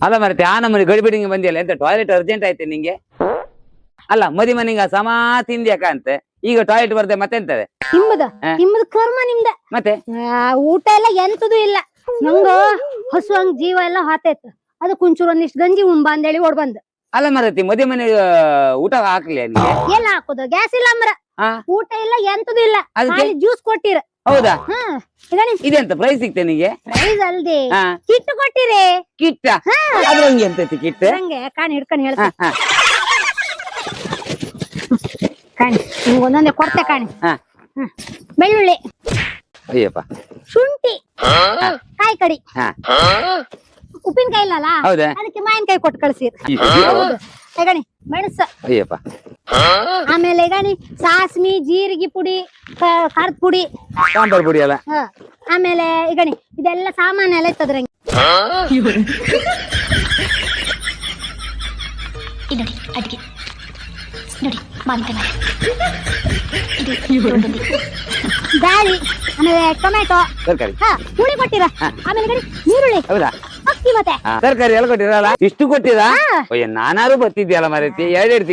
ಅಲ್ಲ ಮರತಿ ಆ ನಮ್ಮನೆ ಗಡಿಬಿಡಿಂಗ್ ಬಂದಿಯಲ್ಲ ಎಂತ ಟಾಯ್ಲೆಟ್ ಅರ್ಜೆಂಟ್ ಆಯ್ತು ನಿಂಗೆ? ಅಲ್ಲ ಮದಿ ಮನಿಂಗ ಸಮಾ ತಿಂದ್ಯಾಕ ಅಂತ ಈಗ ಟಾಯ್ಲೆಟ್ ಬರ್ದೆ ಮತ್ತೆಂತದೆ ನಿಮ್ಮದ ಕರ್ಮ ನಿಮ್ದ. ಮತ್ತೆ ಊಟ ಎಲ್ಲ ಎಂತದು ಇಲ್ಲ. ನಂಗ ಹಸುವಂಗ್ ಜೀವ ಎಲ್ಲ ಹಾತೈತ್. ಅದಕ್ಕೆ ಒಂಚೂರು ಒಂದಿಷ್ಟು ಗಂಜಿ ಉಂಬ ಅಂದೇಳಿ ಓಡ್ ಬಂದ್. ಅಲ್ಲ ಮರತಿ ಮದಿ ಮನೆ ಊಟ ಹಾಕ್ಲಿ ನಿಂಗೆ? ಎಲ್ಲ ಹಾಕೋದು ಗ್ಯಾಸ್ ಇಲ್ಲ ಅಮ್ರ. ಊಟ ಇಲ್ಲ ಎಂತದು ಇಲ್ಲ. ಜ್ಯೂಸ್ ಕೊಟ್ಟಿರ. ಹೌದಾ? ಇದೆಂತ ಪ್ರೈಸ್ ಸಿಕ್ತೆ ನಿಂಗೆ? ಪ್ರೈಸ್ ಅಲ್ದೆ ಕಿಟ್ ಕೊಟ್ಟಿರಿ. ಕಿಟ್ಟ? ಅದ್ರಂಗೆ ಎಂತೈತಿ ಕಿಟ್? ಹಂಗೆ ಕಾಣಿ ಹಿಡ್ಕೊಂಡು ಹೇಳ್ತೀನಿ. ಕಾಣಿ ನಿಮ್ಗೆ ಒಂದೊಂದೇ ಕೊಡ್ತೆ ಕಾಣಿ. ಬೆಳ್ಳುಳ್ಳಿ, ಅಯ್ಯಪ್ಪ, ಶುಂಠಿ, ಕಾಯಿ ಕಡಿ, ಉಪ್ಪಿನಕಾಯಿ ಇಲ್ಲಲ್ಲ ಅದಕ್ಕೆ ಮಾವಿನಕಾಯಿ ಕೊಟ್ಟು ಕಳ್ಸಿ. ಹೇಗಣಿ ಮೆಣಸ, ಅಯ್ಯಪ್ಪ, ಆಮೇಲೆ ಹೇಗಣಿ ಸಾಸ್ಮಿ, ಜೀರಿಗೆ ಪುಡಿ, ಖಾರದ ಪುಡಿ, ಸಾಂಬಾರ್ ಪುಡಿ ಅಲ್ಲ. ಆಮೇಲೆ ಈಗಣಿ ಇದೆಲ್ಲ ಸಾಮಾನು ಎಲ್ಲ ಇತ್ತದ್ರಂಗೆ. ನೋಡಿ ಅಡಿಗೆ ನೋಡಿ ಮಾವಿನಕಾಯಿ, ದಾಳಿ, ಆಮೇಲೆ ಟೊಮೆಟೊ, ತರಕಾರಿ, ಹುಳಿ ಕೊಟ್ಟಿರ. ಆಮೇಲೆ ನೀರುಳ್ಳಿ, ಅಕ್ಕಿ ಮತ್ತೆ ತರಕಾರಿ ಎಲ್ಲ ಕೊಟ್ಟಿರಲ್ಲ. ಇಷ್ಟು ಕೊಟ್ಟಿರ? ನಾನಾರು ಬರ್ತಿದ್ಯಲ್ಲ ಮರೈತಿ, ಎರಡೆರಡು